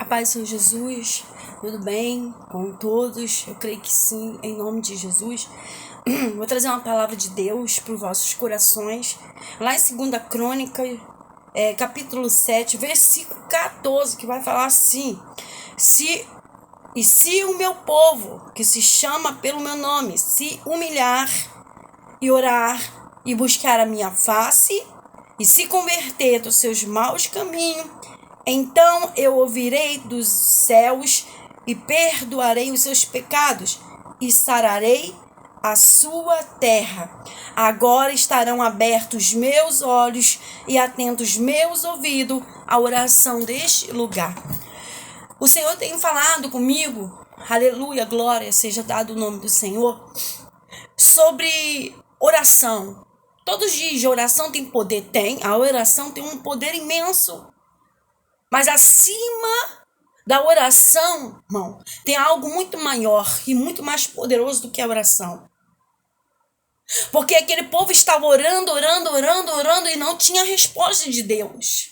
A paz do Senhor Jesus, tudo bem com todos? Eu creio que sim, em nome de Jesus. Vou trazer uma palavra de Deus para os vossos corações. Lá em 2 Crônica, capítulo 7, versículo 14, que vai falar assim: se o meu povo, que se chama pelo meu nome, se humilhar e orar e buscar a minha face e se converter dos seus maus caminhos, então eu ouvirei dos céus e perdoarei os seus pecados e sararei a sua terra. Agora estarão abertos meus olhos e atentos meus ouvidos à oração deste lugar. O Senhor tem falado comigo, aleluia, glória seja dado o nome do Senhor, sobre oração. Todos dizem, oração tem poder? Tem. A oração tem um poder imenso. Mas acima da oração, irmão, tem algo muito maior e muito mais poderoso do que a oração. Porque aquele povo estava orando e não tinha resposta de Deus.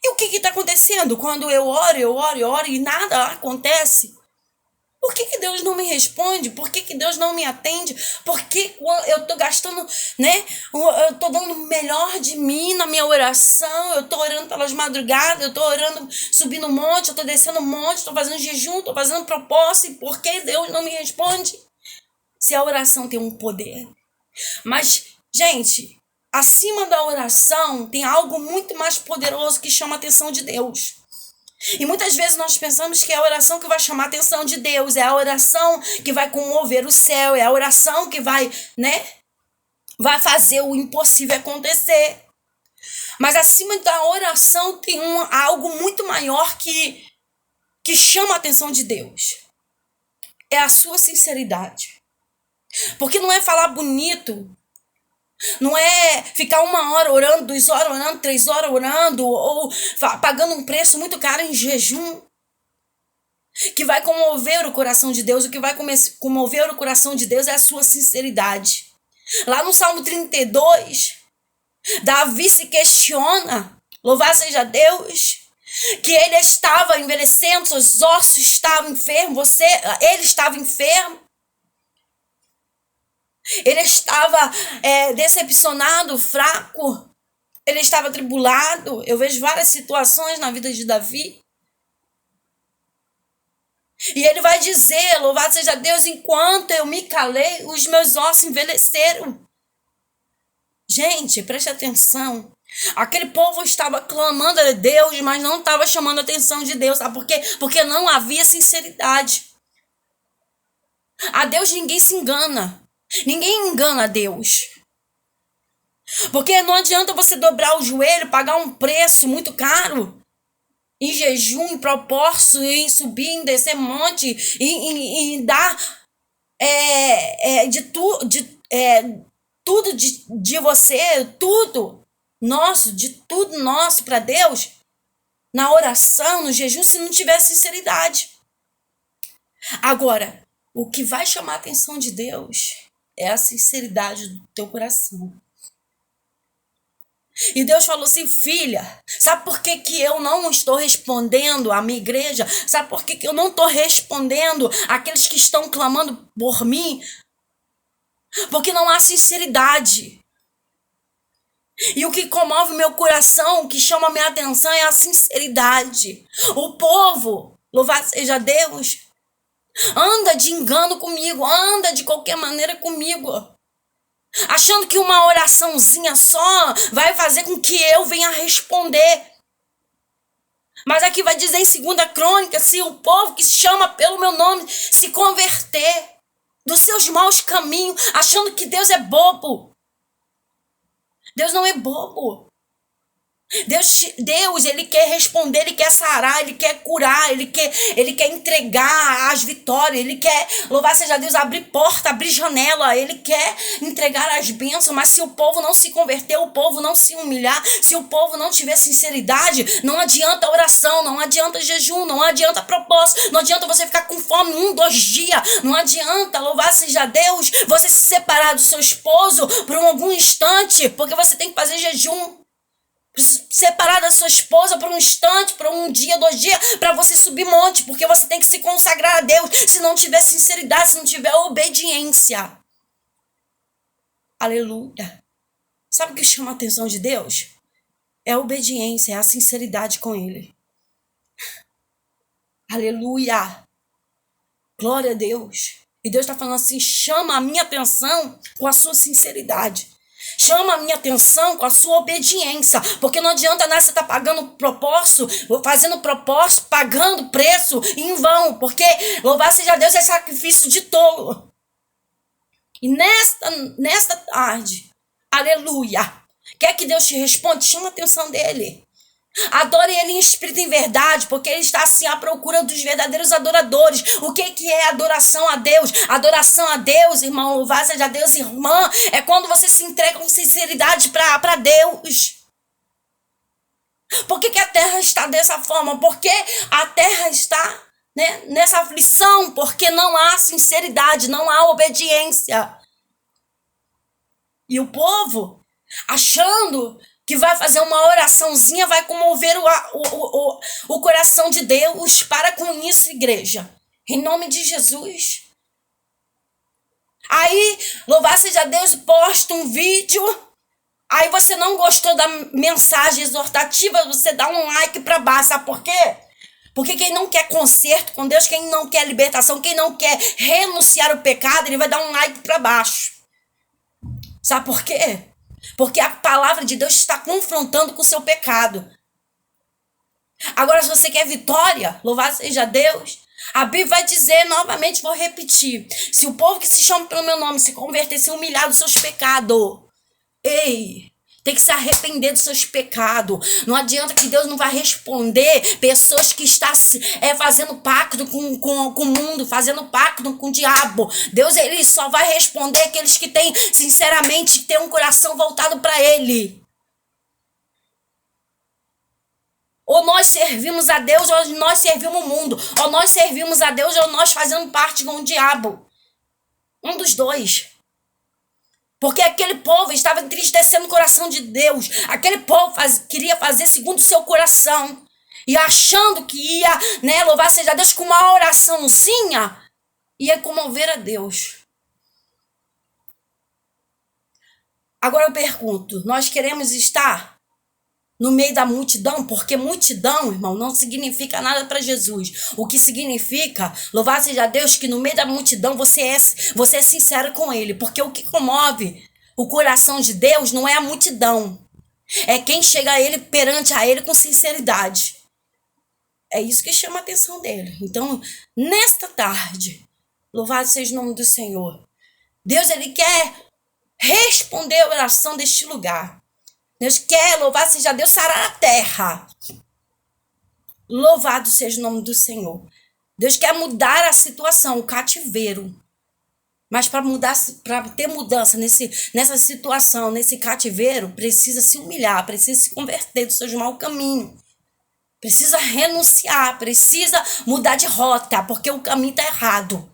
E o que está acontecendo? Quando eu oro e nada acontece? Por que Deus não me responde? Por que Deus não me atende? Porque eu estou gastando, eu estou dando o melhor de mim na minha oração. Eu estou orando pelas madrugadas, eu estou orando, subindo um monte, eu estou descendo um monte, estou fazendo jejum, estou fazendo propósito. E por que Deus não me responde? Se a oração tem um poder. Mas, gente, acima da oração tem algo muito mais poderoso que chama a atenção de Deus. E muitas vezes nós pensamos que é a oração que vai chamar a atenção de Deus, é a oração que vai comover o céu, é a oração que vai fazer o impossível acontecer. Mas acima da oração tem algo muito maior que chama a atenção de Deus. É a sua sinceridade. Porque não é falar bonito, não é ficar 1 hora orando, 2 horas orando, 3 horas orando, ou pagando um preço muito caro em jejum, que vai comover o coração de Deus. O que vai comover o coração de Deus é a sua sinceridade. Lá no Salmo 32, Davi se questiona, louvado seja Deus, que ele estava envelhecendo, seus ossos estavam enfermos, ele estava enfermo. Ele estava decepcionado, fraco. Ele estava atribulado. Eu vejo várias situações na vida de Davi. E ele vai dizer, louvado seja Deus, enquanto eu me calei, os meus ossos envelheceram. Gente, preste atenção. Aquele povo estava clamando a Deus, mas não estava chamando a atenção de Deus. Sabe por quê? Porque não havia sinceridade. A Deus ninguém se engana. Ninguém engana a Deus. Porque não adianta você dobrar o joelho, pagar um preço muito caro, em jejum, em propósito, em subir, em descer monte, em dar tudo de você, tudo nosso para Deus, na oração, no jejum, se não tiver sinceridade. Agora, o que vai chamar a atenção de Deus é a sinceridade do teu coração. E Deus falou assim: filha, sabe por que eu não estou respondendo à minha igreja? Sabe por que eu não estou respondendo àqueles que estão clamando por mim? Porque não há sinceridade. E o que comove meu coração, o que chama a minha atenção é a sinceridade. O povo, louvado seja Deus, anda de engano comigo, anda de qualquer maneira comigo, achando que uma oraçãozinha só vai fazer com que eu venha responder. Mas aqui vai dizer em 2 Crônica, se o povo que se chama pelo meu nome se converter dos seus maus caminhos, achando que Deus é bobo. Deus não é bobo. Deus, ele quer responder, ele quer sarar, ele quer curar, ele quer entregar as vitórias, ele quer, louvar seja Deus, abrir porta, abrir janela, ele quer entregar as bênçãos. Mas se o povo não se converter, o povo não se humilhar, se o povo não tiver sinceridade, não adianta oração, não adianta jejum, não adianta propósito, não adianta você ficar com fome 1, 2 dias, não adianta, louvar seja Deus, você se separar do seu esposo por algum instante, porque você tem que fazer jejum. separar da sua esposa por um instante, por um dia, 2 dias, para você subir monte, porque você tem que se consagrar a Deus. Se não tiver sinceridade, se não tiver obediência. Aleluia. Sabe o que chama a atenção de Deus? É a obediência, é a sinceridade com Ele. Aleluia. Glória a Deus. E Deus está falando assim, chama a minha atenção com a sua sinceridade. Chama a minha atenção com a sua obediência. Porque não adianta nada você estar pagando propósito, fazendo propósito, pagando preço em vão. Porque louvar seja Deus é sacrifício de tolo. E nesta tarde, aleluia, quer que Deus te responda? Chama a atenção dele. Adore ele em espírito e em verdade, porque ele está assim à procura dos verdadeiros adoradores. O que é adoração a Deus? Adoração a Deus, irmão, louvar seja Deus, irmã, é quando você se entrega com sinceridade para Deus. Por que a terra está dessa forma? Porque a terra está, né, nessa aflição, porque não há sinceridade, não há obediência. E o povo, achando que vai fazer uma oraçãozinha, vai comover o coração de Deus. Para com isso, igreja. Em nome de Jesus. Aí, louvar seja Deus, posta um vídeo. Aí você não gostou da mensagem exortativa, você dá um like para baixo. Sabe por quê? Porque quem não quer conserto com Deus, quem não quer libertação, quem não quer renunciar o pecado, ele vai dar um like para baixo. Sabe por quê? Porque a palavra de Deus está confrontando com o seu pecado. Agora, se você quer vitória, louvado seja Deus, a Bíblia vai dizer, novamente vou repetir, se o povo que se chama pelo meu nome se converter, se humilhar dos seus pecados, tem que se arrepender dos seus pecados. Não adianta que Deus não vai responder pessoas que estão fazendo pacto com o mundo, fazendo pacto com o diabo. Deus, ele só vai responder aqueles que têm, sinceramente, têm um coração voltado para ele. Ou nós servimos a Deus, ou nós servimos o mundo. Ou nós servimos a Deus, ou nós fazemos parte com o diabo. Um dos dois. Porque aquele povo estava entristecendo o coração de Deus. Aquele povo queria fazer segundo o seu coração. E achando que ia, né, louvar seja Deus com uma oraçãozinha, ia comover a Deus. Agora eu pergunto, nós queremos estar no meio da multidão? Porque multidão, irmão, não significa nada para Jesus. O que significa, louvar seja Deus, que no meio da multidão você é sincero com ele. Porque o que comove o coração de Deus não é a multidão. É quem chega a ele, perante a ele com sinceridade. É isso que chama a atenção dele. Então, nesta tarde, louvado seja o nome do Senhor. Deus, ele quer responder a oração deste lugar. Deus quer, louvado seja Deus, sarar a terra. Louvado seja o nome do Senhor. Deus quer mudar a situação, o cativeiro. Mas para ter mudança nessa situação, nesse cativeiro, precisa se humilhar, precisa se converter dos seus maus caminhos. Precisa renunciar, precisa mudar de rota, porque o caminho está errado.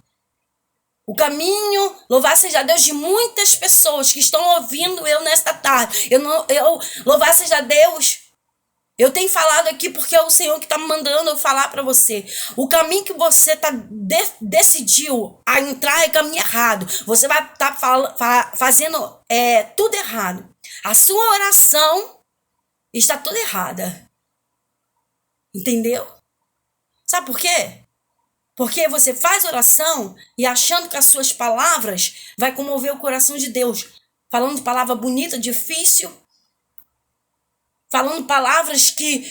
O caminho, louvado seja Deus, de muitas pessoas que estão ouvindo eu nesta tarde. Louvado seja Deus, eu tenho falado aqui porque é o Senhor que está me mandando eu falar para você. O caminho que você decidiu a entrar é caminho errado. Você vai estar fazendo tudo errado. A sua oração está toda errada. Entendeu? Sabe por quê? Porque você faz oração e achando que as suas palavras vai comover o coração de Deus. Falando palavra bonita, difícil. Falando palavras que,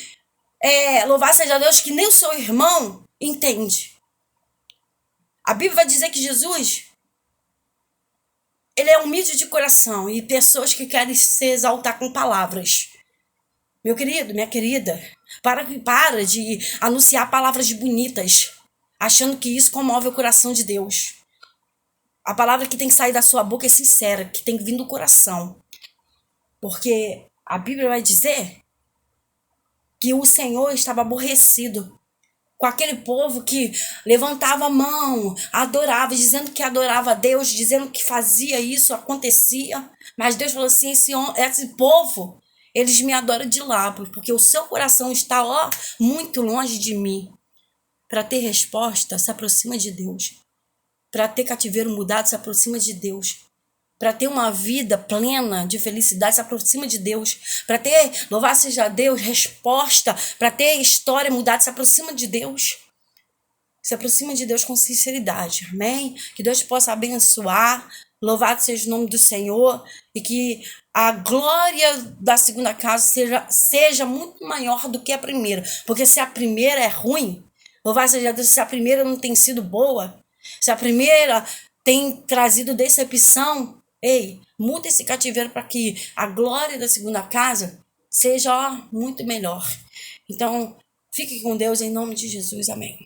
louvar seja Deus, que nem o seu irmão entende. A Bíblia vai dizer que Jesus, ele é humilde de coração e pessoas que querem se exaltar com palavras. Meu querido, minha querida, para de anunciar palavras bonitas, achando que isso comove o coração de Deus. A palavra que tem que sair da sua boca é sincera, que tem que vir do coração. Porque a Bíblia vai dizer que o Senhor estava aborrecido com aquele povo que levantava a mão, adorava, dizendo que adorava a Deus, dizendo que fazia isso, acontecia. Mas Deus falou assim, esse povo, Eles me adoram de lá, porque o seu coração está, ó, muito longe de mim. Para ter resposta, se aproxima de Deus. Para ter cativeiro mudado, se aproxima de Deus. Para ter uma vida plena de felicidade, se aproxima de Deus. Para ter, louvado seja Deus, resposta, para ter história mudada, se aproxima de Deus. Se aproxima de Deus com sinceridade, amém? Que Deus possa abençoar, louvado seja o nome do Senhor, e que a glória da segunda casa seja muito maior do que a primeira. Porque se a primeira é ruim, louvado seja Deus, se a primeira não tem sido boa, se a primeira tem trazido decepção, ei, muda esse cativeiro para que a glória da segunda casa seja, ó, muito melhor. Então, fique com Deus em nome de Jesus, amém.